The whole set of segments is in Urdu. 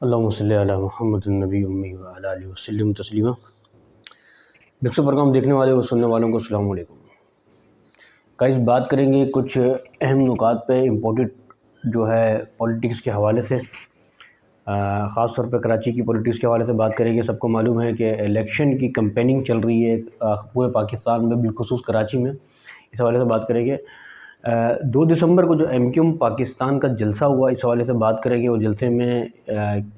اللہم صلی علی محمد النبی امی وعلی آلہ وسلم تسلیما۔ مکسر پروگرام دیکھنے والے اور سننے والوں کو السلام علیکم۔ گائز بات کریں گے کچھ اہم نکات پہ، امپورٹنٹ جو ہے پولیٹکس کے حوالے سے، خاص طور پہ کراچی کی پولیٹکس کے حوالے سے بات کریں گے۔ سب کو معلوم ہے کہ الیکشن کی کمپیننگ چل رہی ہے پورے پاکستان میں، بالخصوص کراچی میں۔ اس حوالے سے بات کریں گے۔ 2 دسمبر کو جو ایم کیو ایم پاکستان کا جلسہ ہوا، اس حوالے سے بات کریں گے۔ وہ جلسے میں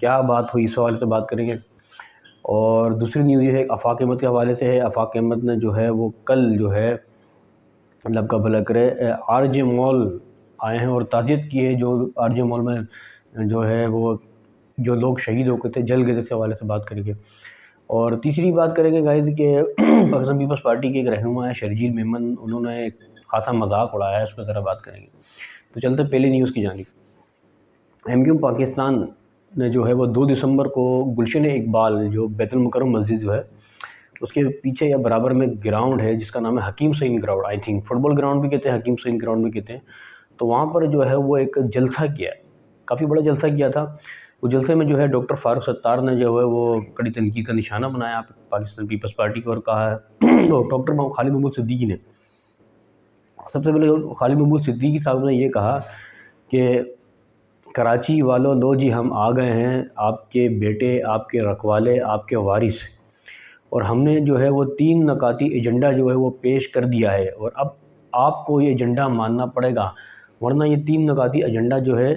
کیا بات ہوئی، اس حوالے سے بات کریں گے۔ اور دوسری نیوز یہ ہے آفاق احمد کے حوالے سے ہے۔ آفاق احمد نے جو ہے وہ کل جو ہے اللہ کا بھلا کرے آر جے مال آئے ہیں اور تعزیت کی ہے، جو آر جے مال میں جو ہے وہ جو لوگ شہید ہو گئے تھے، جل گئے تھے، اس کے حوالے سے بات کریں گے۔ اور تیسری بات کریں گے گائز کہ پاکستان پیپلز پارٹی کے ایک رہنما ہے شرجیل میمن، انہوں نے ایک خاصا مذاق اڑایا ہے، اس پہ ذرا بات کریں گے۔ تو چلتے پہلی نیوز کی جانب۔ ایم کیو ایم پاکستان نے جو ہے وہ 2 دسمبر کو گلشن اقبال جو بیت المکرم مسجد جو ہے اس کے پیچھے یا برابر میں گراؤنڈ ہے جس کا نام ہے Hakim Saeed ground, I think football ground بھی کہتے ہیں، حکیم سعید گراؤنڈ بھی کہتے ہیں۔ تو وہاں پر جو ہے وہ ایک جلسہ کیا ہے، کافی بڑا جلسہ کیا تھا۔ وہ جلسے میں جو ہے ڈاکٹر فاروق ستار نے جو ہے وہ کڑی تنقید کا نشانہ بنایا پاکستان پیپلز پارٹی کو، اور کہا ہے ڈاکٹر خالد محمود صدیقی نے، سب سے پہلے خالد محمود صدیقی صاحب نے یہ کہا کہ کراچی والوں لو جی ہم آ گئے ہیں، آپ کے بیٹے، آپ کے رکھوالے، آپ کے وارث، اور ہم نے جو ہے وہ 3 نکاتی ایجنڈا جو ہے وہ پیش کر دیا ہے، اور اب آپ کو یہ ایجنڈا ماننا پڑے گا، ورنہ یہ 3 نکاتی ایجنڈا جو ہے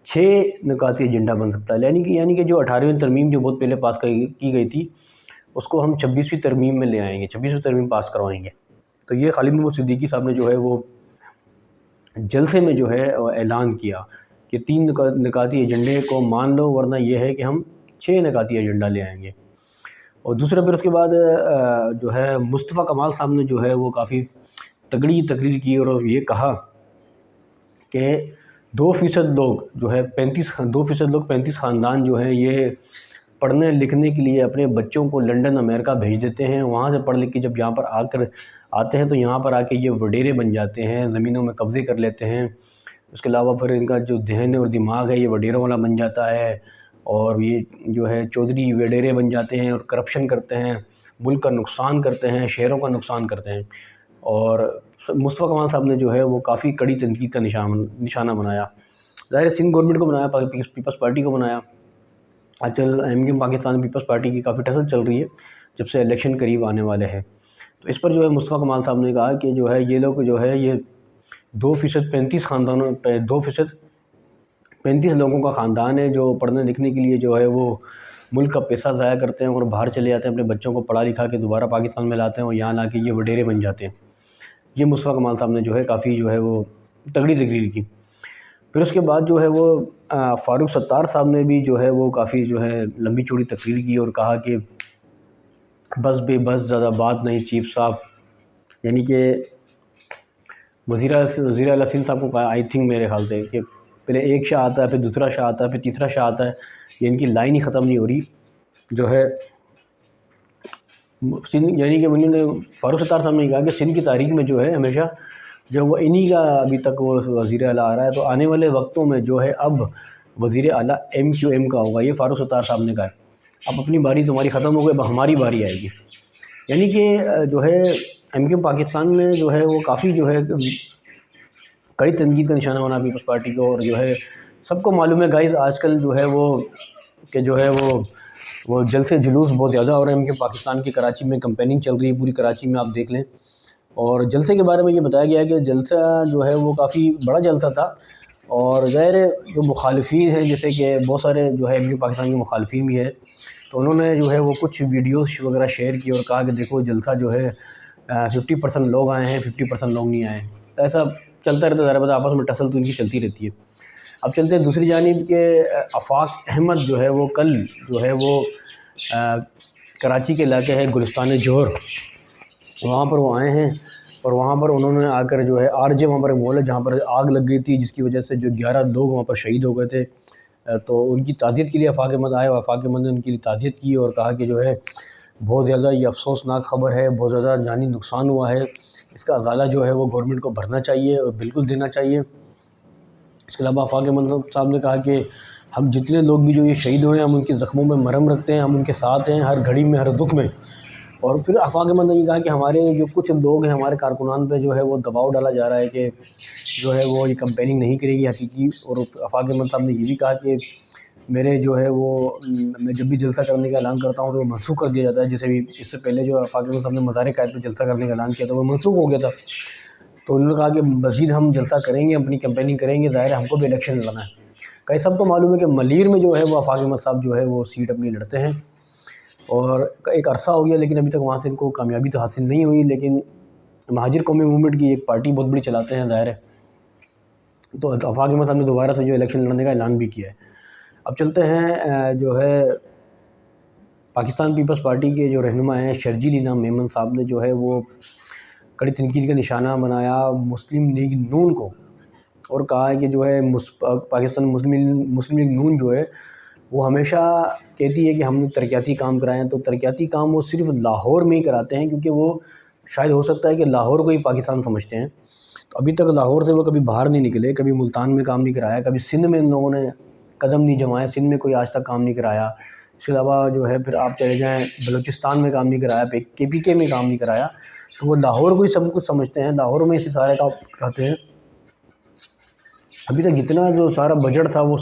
6 نکاتی ایجنڈا بن سکتا ہے۔ یعنی کہ جو 18ویں ترمیم جو بہت پہلے پاس کی گئی تھی اس کو ہم 26ویں ترمیم میں لے آئیں گے، 26ویں ترمیم پاس کروائیں گے۔ تو یہ خالد محمود صدیقی صاحب نے جو ہے وہ جلسے میں جو ہے اعلان کیا کہ 3 نکاتی ایجنڈے کو مان لو، ورنہ یہ ہے کہ ہم 6 نکاتی ایجنڈا لے آئیں گے۔ اور دوسرا پھر اس کے بعد جو ہے مصطفیٰ کمال صاحب نے جو ہے وہ کافی تگڑی تقریر کی اور یہ کہا کہ 2% لوگ جو ہے 2% لوگ 35 خاندان جو ہیں یہ پڑھنے لکھنے کے لیے اپنے بچوں کو لنڈن امریکہ بھیج دیتے ہیں، وہاں سے پڑھ لکھ کے جب یہاں پر آتے ہیں تو یہاں پر آ کے یہ وڈیرے بن جاتے ہیں، زمینوں میں قبضے کر لیتے ہیں۔ اس کے علاوہ پھر ان کا جو ذہن اور دماغ ہے یہ وڈیروں والا بن جاتا ہے، اور یہ جو ہے چودھری وڈیرے بن جاتے ہیں اور کرپشن کرتے ہیں، ملک کا نقصان کرتے ہیں، شہروں کا نقصان کرتے ہیں۔ اور مصطفیٰ کمال صاحب نے جو ہے وہ کافی کڑی تنقید کا نشانہ بنایا، ظاہر سندھ گورنمنٹ کو بنایا، پیپلز پارٹی کو بنایا۔ آجکل M Q M Pakistan Peoples Party کی کافی ٹسل چل رہی ہے جب سے الیکشن قریب آنے والے ہیں۔ تو اس پر جو ہے مصطفیٰ کمال صاحب نے کہا کہ جو ہے یہ لوگ جو ہے یہ 2% 35 خاندانوں پہ 2% 35 لوگوں کا خاندان ہے جو پڑھنے لکھنے کے لیے جو ہے وہ ملک کا پیسہ ضائع کرتے ہیں اور باہر چلے جاتے ہیں، اپنے بچوں کو پڑھا لکھا کے دوبارہ پاکستان میں لاتے ہیں اور یہاں لا کے یہ وڈیرے بن جاتے ہیں۔ یہ مصطفیٰ کمال صاحب نے جو ہے کافی جو ہے وہ تگڑی تقریر کی۔ پھر اس کے بعد جو ہے وہ فاروق ستار صاحب نے بھی جو ہے وہ کافی جو ہے لمبی چوڑی تقریر کی اور کہا کہ بس بے بس زیادہ بات نہیں چیف صاحب، یعنی کہ وزیر اعلیٰ سندھ صاحب کو کہا، آئی تھنک میرے خیال سے، کہ پہلے ایک شاہ آتا ہے، پھر دوسرا شاہ آتا ہے، پھر تیسرا شاہ آتا ہے، یہ ان کی لائن ہی ختم نہیں ہو رہی جو ہے سندھ۔ یعنی کہ انہوں نے فاروق ستار صاحب نے کہا کہ سندھ کی تاریخ میں جو ہے ہمیشہ جو وہ انہی کا ابھی تک وہ وزیر اعلیٰ آ رہا ہے، تو آنے والے وقتوں میں جو ہے اب وزیر اعلیٰ ایم کیو ایم کا ہوگا، یہ فاروق ستار صاحب نے کہا ہے۔ اب اپنی باری تمہاری ختم ہو گئی، اب ہماری باری آئے گی۔ یعنی کہ جو ہے ایم کیو ایم پاکستان میں جو ہے وہ کافی جو ہے کڑی تنقید کا نشانہ بنا پیپلز پارٹی کو، اور جو ہے سب کو معلوم ہے گائز آج کل جو ہے وہ کہ جو ہے وہ جلسے جلوس بہت زیادہ ہو رہے ہیں۔ ایم کیو ایم پاکستان کی کراچی میں کمپیننگ چل رہی ہے پوری کراچی میں، آپ دیکھ لیں۔ اور جلسے کے بارے میں یہ بتایا گیا ہے کہ جلسہ جو ہے وہ کافی بڑا جلسہ تھا، اور ظاہر جو مخالفین ہیں جیسے کہ بہت سارے جو ہے ایم کیو پاکستان کے مخالفین بھی ہے، تو انہوں نے جو ہے وہ کچھ ویڈیوز وغیرہ شیئر کی اور کہا کہ دیکھو جلسہ جو ہے 50% لوگ آئے ہیں، 50% لوگ نہیں آئے ہیں۔ ایسا چلتا رہتا ہے، ذرا بتا آپس میں ٹسل تو ان کی چلتی رہتی ہے۔ اب چلتے ہیں دوسری جانب کہ آفاق احمد جو ہے وہ کل جو ہے وہ کراچی کے علاقے ہے گلستان جوہر، وہاں پر وہ آئے ہیں، اور وہاں پر انہوں نے آ کر جو ہے آر جے وہاں پر ایک مال ہے جہاں پر آگ لگ گئی تھی جس کی وجہ سے جو 11 لوگ وہاں پر شہید ہو گئے تھے، تو ان کی تعزیت کے لیے آفاق احمد آئے، اور آفاق احمد نے ان کی لیے تعزیت کی اور کہا کہ جو ہے بہت زیادہ یہ افسوسناک خبر ہے، بہت زیادہ جانی نقصان ہوا ہے، اس کا ازالہ جو ہے وہ گورنمنٹ کو بھرنا چاہیے اور بالکل دینا چاہیے۔ اس کے علاوہ آفاق احمد صاحب نے کہا کہ ہم جتنے لوگ بھی جو یہ شہید ہوئے ہیں ہم ان کے زخموں میں مرہم رکھتے ہیں، ہم ان کے ساتھ ہیں ہر گھڑی میں، ہر دکھ میں۔ اور پھر آفاق احمد نے یہ کہا کہ ہمارے جو کچھ لوگ ہیں، ہمارے کارکنان پہ جو ہے وہ دباؤ ڈالا جا رہا ہے کہ جو ہے وہ یہ کمپیننگ نہیں کرے گی حقیقی۔ اور آفاق احمد صاحب نے یہ بھی کہا کہ میرے جو ہے وہ میں جب بھی جلسہ کرنے کا اعلان کرتا ہوں تو وہ منسوخ کر دیا جاتا ہے، جیسے بھی اس سے پہلے جو آفاق احمد صاحب نے مزار قائد پہ جلسہ کرنے کا اعلان کیا تھا وہ منسوخ ہو گیا تھا۔ تو انہوں نے کہا کہ مزید ہم جلسہ کریں گے، اپنی کمپیننگ کریں گے، ظاہر ہے ہم کو بھی الیکشن لڑنا ہے۔ کئی سب کو معلوم ہے کہ ملیر میں جو ہے وہ آفاق احمد صاحب جو ہے وہ سیٹ اپنی لڑتے ہیں، اور ایک عرصہ ہو گیا لیکن ابھی تک وہاں سے ان کو کامیابی تو حاصل نہیں ہوئی، لیکن مہاجر قومی موومنٹ کی ایک پارٹی بہت بڑی چلاتے ہیں ظاہر ہے۔ تو آفاق احمد صاحب نے دوبارہ سے جو الیکشن لڑنے کا اعلان بھی کیا ہے۔ اب چلتے ہیں جو ہے پاکستان پیپلز پارٹی کے جو رہنما ہیں شرجیل انعام میمن صاحب نے جو ہے وہ کڑی تنقید کا نشانہ بنایا مسلم لیگ نون کو، اور کہا ہے کہ جو ہے پاکستان مسلم لیگ نون جو ہے وہ ہمیشہ کہتی ہے کہ ہم نے ترقیاتی کام کرائے ہیں، تو ترقیاتی کام وہ صرف لاہور میں ہی کراتے ہیں، کیونکہ وہ شاید ہو سکتا ہے کہ لاہور کو ہی پاکستان سمجھتے ہیں۔ تو ابھی تک لاہور سے وہ کبھی باہر نہیں نکلے، کبھی ملتان میں کام نہیں کرایا، کبھی سندھ میں ان لوگوں نے قدم نہیں جمائے، سندھ میں کوئی آج تک کام نہیں کرایا۔ اس کے علاوہ جو ہے پھر آپ چلے جائیں بلوچستان میں کام نہیں کرایا، KPK میں کام نہیں کرایا، تو وہ لاہور کو ہی سب کچھ سمجھتے ہیں، لاہور میں اسی سارے کا رہتے ہیں۔ ابھی تک جتنا جو سارا بجٹ تھا وہ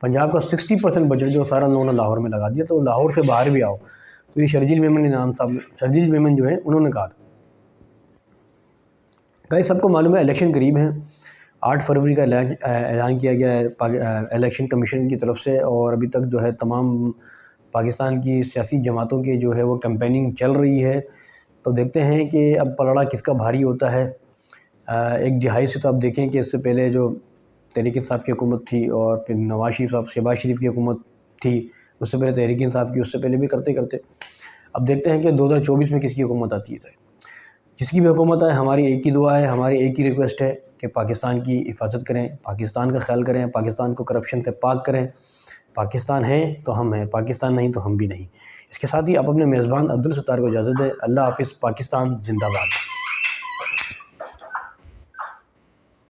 پنجاب کا 60% بجٹ جو سارا انہوں نے لاہور میں لگا دیا، تو لاہور سے باہر بھی آؤ۔ تو یہ شرجیل میمن جو ہے انہوں نے کہا تھا۔ گائز سب کو معلوم ہے الیکشن قریب ہیں، 8 فروری کا اعلان کیا گیا ہے الیکشن کمیشن کی طرف سے، اور ابھی تک جو ہے تمام پاکستان کی سیاسی جماعتوں کے جو ہے وہ کیمپیننگ چل رہی ہے۔ تو دیکھتے ہیں کہ اب پلڑا کس کا بھاری ہوتا ہے۔ ایک دہائی سے تو آپ دیکھیں کہ اس سے پہلے جو تحریک انصاف کی حکومت تھی، اور پھر نواز شریف صاحب شہباز شریف کی حکومت تھی، اس سے پہلے تحریک انصاف کی، اس سے پہلے بھی کرتے اب دیکھتے ہیں کہ 2024 میں کس کی حکومت آتی ہے۔ جس کی بھی حکومت آئے ہماری ایک ہی دعا ہے، ہماری ایک ہی ریکویسٹ ہے کہ پاکستان کی حفاظت کریں، پاکستان کا خیال کریں، پاکستان کو کرپشن سے پاک کریں۔ پاکستان ہے تو ہم ہیں، پاکستان نہیں تو ہم بھی نہیں۔ اس کے ساتھ ہی آپ اپنے میزبان عبدالستار کو اجازت دیں۔ اللہ حافظ، پاکستان زندہ باد۔